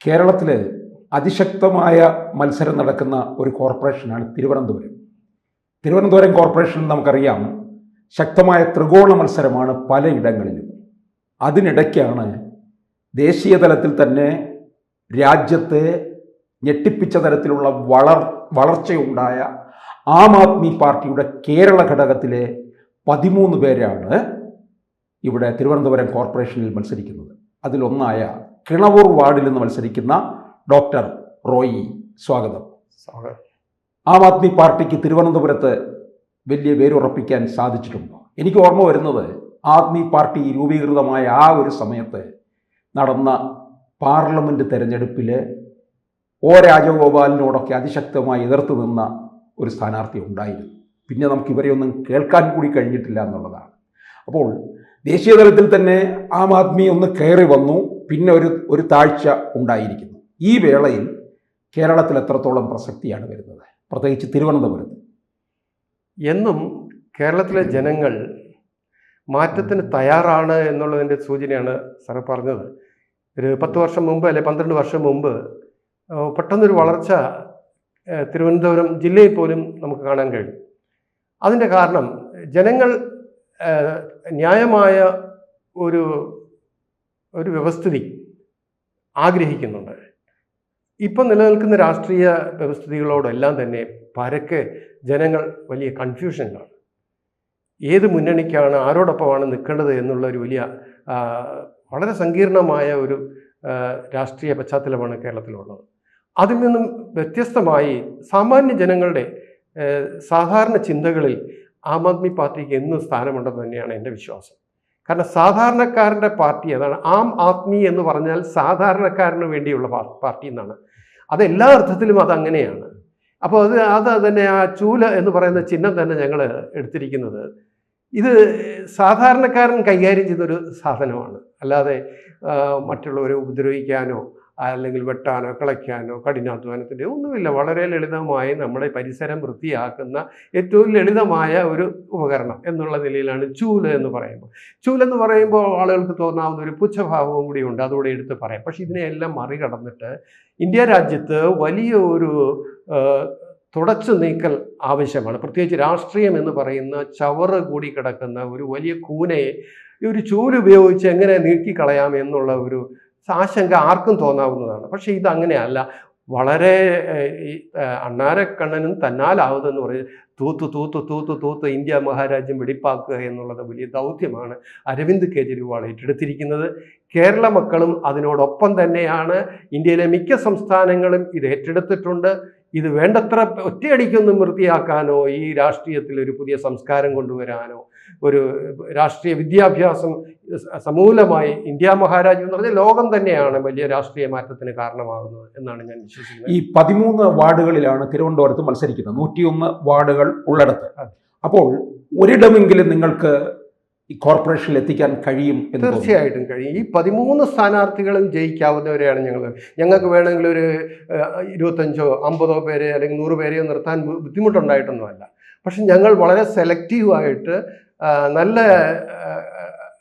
കേരളത്തിൽ അതിശക്തമായ മത്സരം നടക്കുന്ന ഒരു കോർപ്പറേഷനാണ് തിരുവനന്തപുരം. തിരുവനന്തപുരം കോർപ്പറേഷൻ നമുക്കറിയാം, ശക്തമായ ത്രികോണ മത്സരമാണ് പലയിടങ്ങളിലും. അതിനിടയ്ക്കാണ് ദേശീയ തലത്തിൽ തന്നെ രാജ്യത്തെ ഞെട്ടിപ്പിച്ച തരത്തിലുള്ള വളർച്ചയുണ്ടായ ആം ആദ്മി പാർട്ടിയുടെ കേരള ഘടകത്തിലെ 13 പേരാണ് ഇവിടെ തിരുവനന്തപുരം കോർപ്പറേഷനിൽ മത്സരിക്കുന്നത്. അതിലൊന്നായ കിണവൂർ വാർഡിൽ നിന്ന് മത്സരിക്കുന്ന ഡോക്ടർ റോയി, സ്വാഗതം. ആം ആദ്മി പാർട്ടിക്ക് തിരുവനന്തപുരത്ത് വലിയ വേരുറപ്പിക്കാൻ സാധിച്ചിട്ടുണ്ടോ? എനിക്ക് ഓർമ്മ വരുന്നത്, ആദ്മി പാർട്ടി രൂപീകൃതമായ ആ ഒരു സമയത്ത് നടന്ന പാർലമെൻറ്റ് തെരഞ്ഞെടുപ്പിൽ ഒ രാജഗോപാലിനോടൊക്കെ അതിശക്തമായി എതിർത്ത് നിന്ന ഒരു സ്ഥാനാർത്ഥി ഉണ്ടായിരുന്നു. പിന്നെ നമുക്ക് ഇവരെയൊന്നും കേൾക്കാൻ കൂടി കഴിഞ്ഞിട്ടില്ല എന്നുള്ളതാണ്. അപ്പോൾ ദേശീയ തലത്തിൽ തന്നെ ആം ആദ്മി ഒന്ന് കയറി വന്നു, പിന്നെ ഒരു താഴ്ച ഉണ്ടായിരിക്കുന്നു. ഈ വേളയിൽ കേരളത്തിൽ എത്രത്തോളം പ്രസക്തിയാണ് വരുന്നത്, പ്രത്യേകിച്ച് തിരുവനന്തപുരത്ത്? എന്നും കേരളത്തിലെ ജനങ്ങൾ മാറ്റത്തിന് തയ്യാറാണ് എന്നുള്ളതിൻ്റെ സൂചനയാണ് സാർ പറഞ്ഞത്. ഒരു 10 വർഷം മുമ്പ് അല്ലെ 12 വർഷം മുമ്പ് പെട്ടെന്നൊരു വളർച്ച തിരുവനന്തപുരം ജില്ലയിൽ പോലും നമുക്ക് കാണാൻ കഴിയും. അതിൻ്റെ കാരണം ജനങ്ങൾ ന്യായമായ ഒരു വ്യവസ്ഥിതി ആഗ്രഹിക്കുന്നുണ്ട്. ഇപ്പം നിലനിൽക്കുന്ന രാഷ്ട്രീയ വ്യവസ്ഥിതികളോടെല്ലാം തന്നെ പരക്കെ ജനങ്ങൾ വലിയ കൺഫ്യൂഷനിലാണ്. ഏത് മുന്നണിക്കാണ്, ആരോടൊപ്പമാണ് നിൽക്കേണ്ടത് എന്നുള്ള ഒരു വലിയ വളരെ സങ്കീർണമായ ഒരു രാഷ്ട്രീയ പശ്ചാത്തലമാണ് കേരളത്തിലുള്ളത്. അതിൽ നിന്നും വ്യത്യസ്തമായി സാമാന്യ ജനങ്ങളുടെ സാധാരണ ചിന്തകളിൽ ആം ആദ്മി പാർട്ടിക്ക് എന്നും സ്ഥാനമുണ്ടെന്ന് തന്നെയാണ് എൻ്റെ വിശ്വാസം. കാരണം സാധാരണക്കാരൻ്റെ പാർട്ടി അതാണ്. ആം ആദ്മി എന്ന് പറഞ്ഞാൽ സാധാരണക്കാരന് വേണ്ടിയുള്ള പാർട്ടി എന്നാണ്. അതെല്ലാ അർത്ഥത്തിലും അതങ്ങനെയാണ്. അപ്പോൾ അത് തന്നെ ആ ചൂല് എന്ന് പറയുന്ന ചിഹ്നം തന്നെ ഞങ്ങൾ എടുത്തിരിക്കുന്നത് ഇത് സാധാരണക്കാരൻ കൈകാര്യം ചെയ്തൊരു സാധനമാണ്. അല്ലാതെ മറ്റുള്ളവരെ ഉപദ്രവിക്കാനോ അല്ലെങ്കിൽ വെട്ടാനോ കിളയ്ക്കാനോ കഠിനാധ്വാനത്തിൻ്റെ ഒന്നുമില്ല. വളരെ ലളിതമായി നമ്മുടെ പരിസരം വൃത്തിയാക്കുന്ന ഏറ്റവും ലളിതമായ ഒരു ഉപകരണം എന്നുള്ള നിലയിലാണ് ചൂല് എന്ന് പറയുമ്പോൾ. ചൂലെന്ന് പറയുമ്പോൾ ആളുകൾക്ക് തോന്നാവുന്ന ഒരു പുച്ഛഭാവവും കൂടി ഉണ്ട്, അതുകൂടെ എടുത്ത് പറയാം. പക്ഷേ ഇതിനെയെല്ലാം മറികടന്നിട്ട് ഇന്ത്യ രാജ്യത്ത് വലിയ ഒരു തുടച്ചു നീക്കൽ ആവശ്യമാണ്. പ്രത്യേകിച്ച് രാഷ്ട്രീയം എന്ന് പറയുന്ന ചവറ് കൂടി കിടക്കുന്ന ഒരു വലിയ കൂനയെ ഈ ഒരു ചൂലുപയോഗിച്ച് എങ്ങനെ നീക്കിക്കളയാം എന്നുള്ള ഒരു ആശങ്ക ആർക്കും തോന്നാവുന്നതാണ്. പക്ഷേ ഇതങ്ങനെയല്ല. വളരെ അണ്ണാരക്കണ്ണനും തന്നാലാവുതെന്ന് പറഞ്ഞ് തൂത്ത് തൂത്ത് തൂത്ത് തൂത്ത് ഇന്ത്യ മഹാരാജ്യം വെടിപ്പാക്കുക എന്നുള്ളത് വലിയ ദൗത്യമാണ് അരവിന്ദ് കെജ്രിവാൾ ഏറ്റെടുത്തിരിക്കുന്നത്. കേരള മക്കളും അതിനോടൊപ്പം തന്നെയാണ്. ഇന്ത്യയിലെ മിക്ക സംസ്ഥാനങ്ങളും ഇത് ഏറ്റെടുത്തിട്ടുണ്ട്. ഇത് വേണ്ടത്ര ഒറ്റയടിക്കൊന്നും വൃത്തിയാക്കാനോ ഈ രാഷ്ട്രീയത്തിൽ ഒരു പുതിയ സംസ്കാരം കൊണ്ടുവരാനോ ഒരു രാഷ്ട്രീയ വിദ്യാഭ്യാസം സമൂലമായി ഇന്ത്യ മഹാരാജ്യം എന്ന് പറഞ്ഞാൽ ലോകം തന്നെയാണ് വലിയ രാഷ്ട്രീയ മാറ്റത്തിന് കാരണമാകുന്നത് എന്നാണ് ഞാൻ വിശ്വസിക്കുന്നത്. ഈ 13 വാർഡുകളിലാണ് തിരുവനന്തപുരത്ത് മത്സരിക്കുന്നത്, 101 വാർഡുകൾ ഉള്ളിടത്ത്. അപ്പോൾ ഒരിടമെങ്കിലും നിങ്ങൾക്ക് ഈ കോർപ്പറേഷനിൽ എത്തിക്കാൻ കഴിയും? തീർച്ചയായിട്ടും കഴിയും. ഈ 13 സ്ഥാനാർത്ഥികളും ജയിക്കാവുന്നവരെയാണ് ഞങ്ങൾക്ക് വേണമെങ്കിൽ ഒരു 25 50 പേരെ അല്ലെങ്കിൽ 100 പേരെയോ നിർത്താൻ ബുദ്ധിമുട്ടുണ്ടായിട്ടൊന്നുമല്ല. പക്ഷെ ഞങ്ങൾ വളരെ സെലക്റ്റീവായിട്ട് നല്ല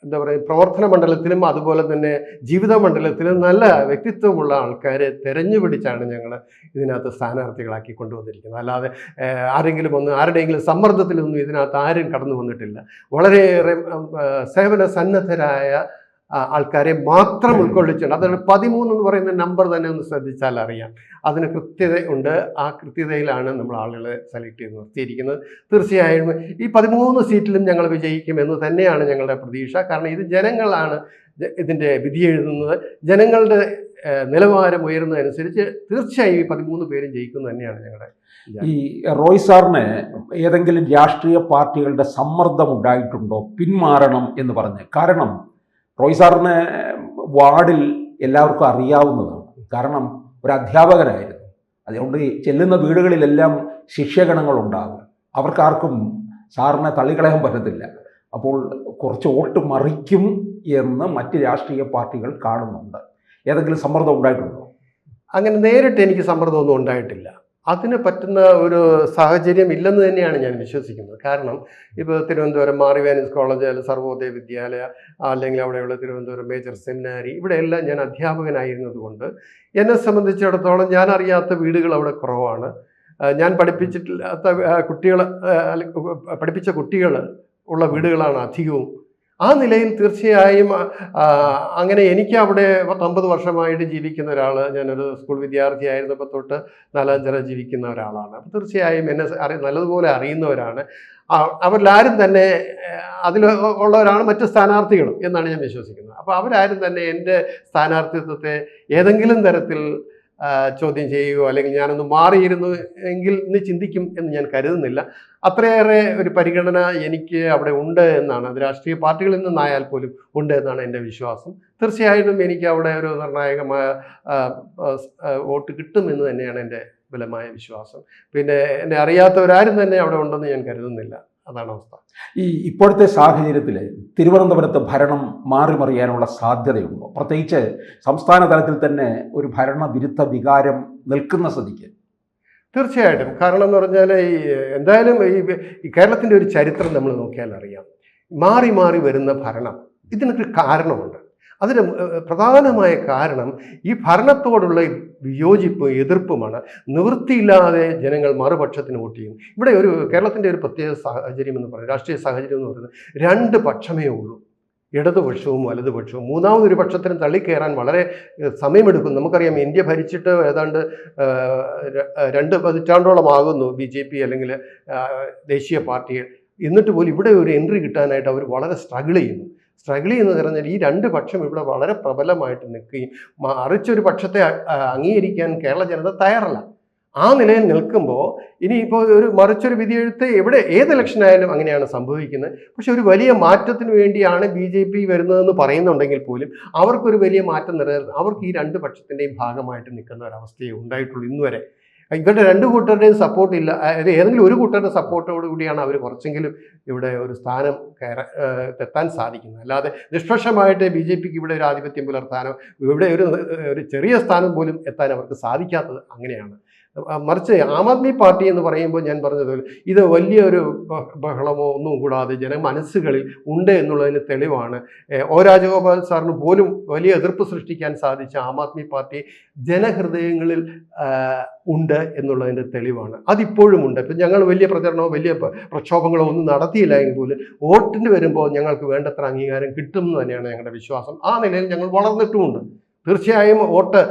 എന്താ പറയുക, പ്രവർത്തന മണ്ഡലത്തിലും അതുപോലെ തന്നെ ജീവിത മണ്ഡലത്തിലും നല്ല വ്യക്തിത്വമുള്ള ആൾക്കാരെ തിരഞ്ഞുപിടിച്ചാണ് ഞങ്ങൾ ഇതിനകത്ത് സ്ഥാനാർത്ഥികളാക്കി കൊണ്ടുവന്നിരിക്കുന്നത്. അല്ലാതെ ആരുടെയെങ്കിലും സമ്മർദ്ദത്തിലൊന്നും ഇതിനകത്ത് ആരും കടന്നു വന്നിട്ടില്ല. വളരെയേറെ സേവന സന്നദ്ധരായ ആൾക്കാരെ മാത്രം ഉൾക്കൊള്ളിച്ചിട്ടുണ്ട്. അതാണ് 13 എന്ന് പറയുന്ന നമ്പർ തന്നെ ഒന്ന് ശ്രദ്ധിച്ചാൽ അറിയാം. അതിന് കൃത്യത ഉണ്ട്. ആ കൃത്യതയിലാണ് നമ്മൾ ആളുകളെ സെലക്ട് ചെയ്ത് നിർത്തിയിരിക്കുന്നത്. തീർച്ചയായും ഈ 13 സീറ്റിലും ഞങ്ങൾ വിജയിക്കുമെന്ന് തന്നെയാണ് ഞങ്ങളുടെ പ്രതീക്ഷ. കാരണം ഇത് ജനങ്ങളാണ് ഇതിൻ്റെ വിധി എഴുതുന്നത്. ജനങ്ങളുടെ നിലവാരം ഉയരുന്നതനുസരിച്ച് തീർച്ചയായും ഈ 13 പേരും ജയിക്കുന്നത് തന്നെയാണ് ഞങ്ങളുടെ. ഈ റോയ് സാറിന് ഏതെങ്കിലും രാഷ്ട്രീയ പാർട്ടികളുടെ സമ്മർദ്ദം ഉണ്ടായിട്ടുണ്ടോ പിന്മാറണം എന്ന് പറഞ്ഞ്? കാരണം റോയ് സാറിന് വാർഡിൽ എല്ലാവർക്കും അറിയാവുന്നതാണ്. കാരണം ഒരു അധ്യാപകനായിരുന്നു. അതുകൊണ്ട് ചെല്ലുന്ന വീടുകളിലെല്ലാം ശിഷ്യഗണങ്ങളുണ്ടാകും. അവർക്കാർക്കും സാറിനെ തള്ളിക്കളയാൻ പറ്റത്തില്ല. അപ്പോൾ കുറച്ച് വോട്ട് മറിക്കും എന്ന് മറ്റ് രാഷ്ട്രീയ പാർട്ടികൾ കാണുന്നുണ്ട്. ഏതെങ്കിലും സമ്മർദ്ദം ഉണ്ടായിട്ടുണ്ടോ? അങ്ങനെ നേരിട്ട് എനിക്ക് സമ്മർദ്ദമൊന്നും ഉണ്ടായിട്ടില്ല. അതിന് പറ്റുന്ന ഒരു സാഹചര്യം ഇല്ലെന്ന് തന്നെയാണ് ഞാൻ വിശ്വസിക്കുന്നത്. കാരണം ഇപ്പോൾ തിരുവനന്തപുരം മാർ ഇവാനിയസ് കോളേജ്, അല്ലെങ്കിൽ സർവോദയ വിദ്യാലയ, അല്ലെങ്കിൽ അവിടെയുള്ള തിരുവനന്തപുരം മേജർ സെമിനാരി, ഇവിടെയെല്ലാം ഞാൻ അധ്യാപകനായിരുന്നത് കൊണ്ട് എന്നെ സംബന്ധിച്ചിടത്തോളം ഞാൻ അറിയാത്ത വീടുകൾ അവിടെ കുറവാണ്. ഞാൻ പഠിപ്പിച്ചിട്ടില്ലാത്ത കുട്ടികൾ, പഠിപ്പിച്ച കുട്ടികൾ ഉള്ള വീടുകളാണ് അധികവും. ആ നിലയിൽ തീർച്ചയായും അങ്ങനെ എനിക്ക് അവിടെ 50 വർഷമായിട്ട് ജീവിക്കുന്ന ഒരാൾ, ഞാനൊരു സ്കൂൾ വിദ്യാർത്ഥിയായിരുന്നപ്പോൾ തൊട്ട് നാലാഞ്ചിറ ജീവിക്കുന്ന ഒരാളാണ്. അപ്പോൾ തീർച്ചയായും എന്നെ നല്ലതുപോലെ അറിയുന്നവരാണ്. അവരിലാരും തന്നെ അതിൽ ഉള്ളവരാണ് മറ്റ് സ്ഥാനാർത്ഥികളും എന്നാണ് ഞാൻ വിശ്വസിക്കുന്നത്. അപ്പോൾ അവരാരും തന്നെ എൻ്റെ സ്ഥാനാർത്ഥിത്വത്തെ ഏതെങ്കിലും തരത്തിൽ ചോദ്യം ചെയ്യുകയോ അല്ലെങ്കിൽ ഞാനൊന്ന് മാറിയിരുന്നു എങ്കിൽ ഇന്ന് ചിന്തിക്കും എന്ന് ഞാൻ കരുതുന്നില്ല. അത്രയേറെ ഒരു പരിഗണന എനിക്ക് അവിടെ ഉണ്ട് എന്നാണ്, അത് രാഷ്ട്രീയ പാർട്ടികളിൽ നിന്നായാൽ പോലും ഉണ്ട് എന്നാണ് എൻ്റെ വിശ്വാസം. തീർച്ചയായിട്ടും എനിക്ക് അവിടെ ഒരു നിർണായകമായ വോട്ട് കിട്ടുമെന്ന് തന്നെയാണ് എൻ്റെ ബലമായ വിശ്വാസം. പിന്നെ എന്നെ അറിയാത്തവരാരും തന്നെ അവിടെ ഉണ്ടെന്ന് ഞാൻ കരുതുന്നില്ല. അതാണ് അവസ്ഥ. ഇപ്പോഴത്തെ സാഹചര്യത്തിൽ തിരുവനന്തപുരത്ത് ഭരണം മാറിമറിയാനുള്ള സാധ്യതയുണ്ടോ? പ്രത്യേകിച്ച് സംസ്ഥാന തലത്തിൽ തന്നെ ഒരു ഭരണവിരുദ്ധ വികാരം നിൽക്കുന്ന സ്ഥിതിക്ക്. തീർച്ചയായിട്ടും. കാരണം എന്ന് പറഞ്ഞാൽ എന്തായാലും ഈ കേരളത്തിൻ്റെ ഒരു ചരിത്രം നമ്മൾ നോക്കിയാൽ അറിയാം. മാറി മാറി വരുന്ന ഭരണം, ഇതിനൊരു കാരണമുണ്ട്. അതിന് പ്രധാനമായ കാരണം ഈ ഭരണത്തോടുള്ള വിയോജിപ്പും എതിർപ്പുമാണ്. നിവൃത്തിയില്ലാതെ ജനങ്ങൾ മറുപക്ഷത്തിന് വോട്ട് ചെയ്യും. ഇവിടെ കേരളത്തിൻ്റെ ഒരു പ്രത്യേക സാഹചര്യം എന്ന് പറയുന്നത്, രാഷ്ട്രീയ സാഹചര്യം എന്ന് പറയുന്നത്, 2 പക്ഷമേ ഉള്ളൂ, ഇടതുപക്ഷവും വലതുപക്ഷവും. മൂന്നാമതൊരു പക്ഷത്തിനും തള്ളിക്കയറാൻ വളരെ സമയമെടുക്കും. നമുക്കറിയാം, ഇന്ത്യ ഭരിച്ചിട്ട് ഏതാണ്ട് 2 പതിറ്റാണ്ടോളം ആകുന്നു BJP അല്ലെങ്കിൽ ദേശീയ പാർട്ടികൾ. എന്നിട്ട് പോലും ഇവിടെ ഒരു എൻട്രി കിട്ടാനായിട്ട് അവർ വളരെ സ്ട്രഗിൾ ചെയ്യുന്നു പറഞ്ഞാൽ ഈ 2 പക്ഷം ഇവിടെ വളരെ പ്രബലമായിട്ട് നിൽക്കുകയും മറിച്ചൊരു പക്ഷത്തെ അംഗീകരിക്കാൻ കേരള ജനത തയ്യാറല്ല. ആ നിലയിൽ നിൽക്കുമ്പോൾ ഇനിയിപ്പോൾ മറിച്ചൊരു വിധിയെഴുത്ത് ഏത് ഇലക്ഷനായാലും അങ്ങനെയാണ് സംഭവിക്കുന്നത്. പക്ഷെ ഒരു വലിയ മാറ്റത്തിന് വേണ്ടിയാണ് BJP വരുന്നതെന്ന് പറയുന്നുണ്ടെങ്കിൽ പോലും അവർക്കൊരു വലിയ മാറ്റം നിലനിർത്തുന്നത്, അവർക്ക് ഈ 2 പക്ഷത്തിൻ്റെയും ഭാഗമായിട്ട് നിൽക്കുന്ന ഒരവസ്ഥയെ ഉണ്ടായിട്ടുള്ളൂ ഇന്ന് വരെ. ഇവരുടെ 2 കൂട്ടരുടെയും സപ്പോർട്ട് ഇല്ല, ഏതെങ്കിലും ഒരു കൂട്ടരുടെ സപ്പോർട്ടോടു കൂടിയാണ് അവർ കുറച്ചെങ്കിലും ഇവിടെ ഒരു സ്ഥാനം എത്താൻ സാധിക്കുന്നത്. അല്ലാതെ നിഷ്പക്ഷമായിട്ട് BJPക്ക് ഇവിടെ ഒരു ആധിപത്യം പുലർത്താനോ ഇവിടെ ഒരു ചെറിയ സ്ഥാനം പോലും എത്താൻ അവർക്ക് സാധിക്കാത്തത് അങ്ങനെയാണ്. മറിച്ച് ആം ആദ്മി പാർട്ടി എന്ന് പറയുമ്പോൾ ഞാൻ പറഞ്ഞതുപോലെ ഇത് വലിയൊരു ബഹളമോ ഒന്നും കൂടാതെ ജനമനസ്സുകളിൽ ഉണ്ട് എന്നുള്ളതിന് തെളിവാണ്. ഒ രാജഗോപാൽ സാറിന് പോലും വലിയ എതിർപ്പ് സൃഷ്ടിക്കാൻ സാധിച്ച ആം ആദ്മി പാർട്ടി ജനഹൃദയങ്ങളിൽ ഉണ്ട് എന്നുള്ളതിൻ്റെ തെളിവാണ്. അതിപ്പോഴും ഉണ്ട്. ഇപ്പം ഞങ്ങൾ വലിയ പ്രചരണമോ വലിയ പ്രക്ഷോഭങ്ങളോ ഒന്നും നടത്തിയില്ല എങ്കിൽ പോലും വോട്ടിന് വരുമ്പോൾ ഞങ്ങൾക്ക് വേണ്ടത്ര അംഗീകാരം കിട്ടുമെന്ന് തന്നെയാണ് ഞങ്ങളുടെ വിശ്വാസം. ആ നിലയിൽ ഞങ്ങൾ വളർന്നിട്ടുമുണ്ട്. തീർച്ചയായും വോട്ട്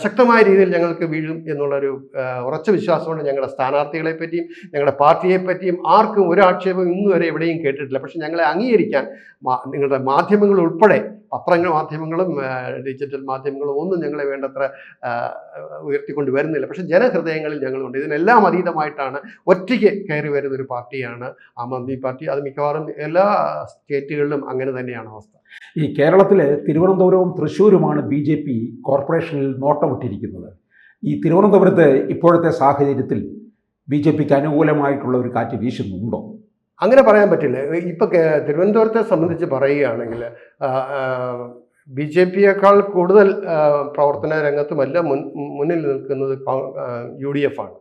ശക്തമായ രീതിയിൽ ഞങ്ങൾക്ക് വീഴും എന്നുള്ളൊരു ഉറച്ച വിശ്വാസമുണ്ട്. ഞങ്ങളുടെ സ്ഥാനാർത്ഥികളെ പറ്റിയും ഞങ്ങളുടെ പാർട്ടിയെ പറ്റിയും ആർക്കും ഒരു ആക്ഷേപം ഇന്നുവരെ എവിടെയും കേട്ടിട്ടില്ല. പക്ഷെ ഞങ്ങളെ അംഗീകരിക്കാൻ നിങ്ങളുടെ മാധ്യമങ്ങൾ ഉൾപ്പെടെ, മാധ്യമങ്ങളും ഡിജിറ്റൽ മാധ്യമങ്ങളും ഒന്നും ഞങ്ങളെ വേണ്ടത്ര ഉയർത്തിക്കൊണ്ട് വരുന്നില്ല. പക്ഷെ ജനഹൃദയങ്ങളിൽ ഞങ്ങളുണ്ട്. ഇതിനെല്ലാം അതീതമായിട്ടാണ് ഒറ്റയ്ക്ക് കയറി വരുന്നൊരു പാർട്ടിയാണ് ആം ആദ്മി പാർട്ടി. അത് മിക്കവാറും എല്ലാ സ്റ്റേറ്റുകളിലും അങ്ങനെ തന്നെയാണ് അവസ്ഥ. ഈ കേരളത്തിൽ തിരുവനന്തപുരവും തൃശ്ശൂരുമാണ് BJP കോർപ്പറേഷനിൽ നോട്ടമിട്ടിരിക്കുന്നത്. ഈ തിരുവനന്തപുരത്ത് ഇപ്പോഴത്തെ സാഹചര്യത്തിൽ BJPക്ക് അനുകൂലമായിട്ടുള്ള ഒരു കാറ്റ് വീശുന്നുണ്ടോ? അങ്ങനെ പറയാൻ പറ്റില്ല. ഇപ്പം തിരുവനന്തപുരത്തെ സംബന്ധിച്ച് പറയുകയാണെങ്കിൽ BJPയേക്കാൾ കൂടുതൽ പ്രവർത്തന രംഗത്തുമല്ല മുന്നിൽ നിൽക്കുന്നത് UDF ആണ്.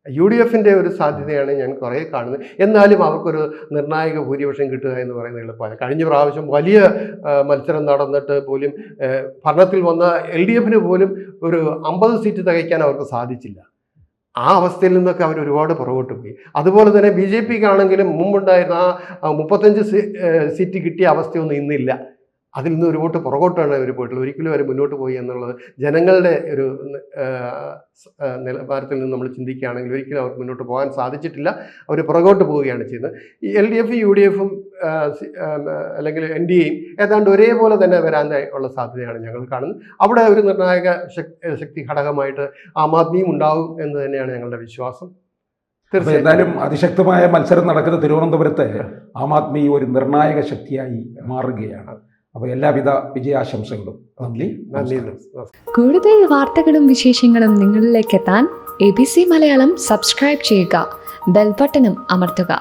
UDFിൻ്റെ ഒരു സാധ്യതയാണ് ഞാൻ കുറേ കാണുന്നത്. എന്നാലും അവർക്കൊരു നിർണായക ഭൂരിപക്ഷം കിട്ടുക എന്ന് പറയുന്നത് എളുപ്പമാണ്. കഴിഞ്ഞ പ്രാവശ്യം വലിയ മത്സരം നടന്നിട്ട് പോലും ഭരണത്തിൽ വന്ന LDFന് പോലും ഒരു 50 സീറ്റ് തികയ്ക്കാൻ അവർക്ക് സാധിച്ചില്ല. ആ അവസ്ഥയിൽ നിന്നൊക്കെ അവർ ഒരുപാട് പുറകോട്ട് പോയി. അതുപോലെ തന്നെ BJPക്കാണെങ്കിലും മുമ്പുണ്ടായിരുന്ന ആ 35 സീറ്റ് കിട്ടിയ അവസ്ഥയൊന്നും ഇന്നില്ല. അതിൽ നിന്ന് ഒരു വോട്ട് പുറകോട്ടാണ് അവർ പോയിട്ടുള്ളത്. ഒരിക്കലും അവർ മുന്നോട്ട് പോയി എന്നുള്ളത് ജനങ്ങളുടെ ഒരു നിലവാരത്തിൽ നിന്ന് നമ്മൾ ചിന്തിക്കുകയാണെങ്കിൽ ഒരിക്കലും അവർക്ക് മുന്നോട്ട് പോകാൻ സാധിച്ചിട്ടില്ല. അവർ പുറകോട്ട് പോവുകയാണ് ചെയ്യുന്നത്. ഈ LDF UDFും അല്ലെങ്കിൽ NDAയും ഏതാണ്ട് ഒരേപോലെ തന്നെ വരാൻ ഉള്ള സാധ്യതയാണ് ഞങ്ങൾ കാണുന്നത്. അവിടെ ഒരു നിർണായക ശക്തി ഘടകമായിട്ട് ആം ആദ്മിയും ഉണ്ടാവും എന്ന് തന്നെയാണ് ഞങ്ങളുടെ വിശ്വാസം. എന്തായാലും അതിശക്തമായ മത്സരം നടക്കുന്ന തിരുവനന്തപുരത്ത് ആം ആദ്മി ഒരു നിർണായക ശക്തിയായി മാറുകയാണ്. അപ്പോൾ എല്ലാവിധ വിജയാശംസകളും. നന്ദി. കൂടുതൽ വാർത്തകളും വിശേഷങ്ങളും നിങ്ങളിലേക്ക് എത്താൻ ABC മലയാളം സബ്സ്ക്രൈബ് ചെയ്യുക, ബെൽ ബട്ടണും അമർത്തുക.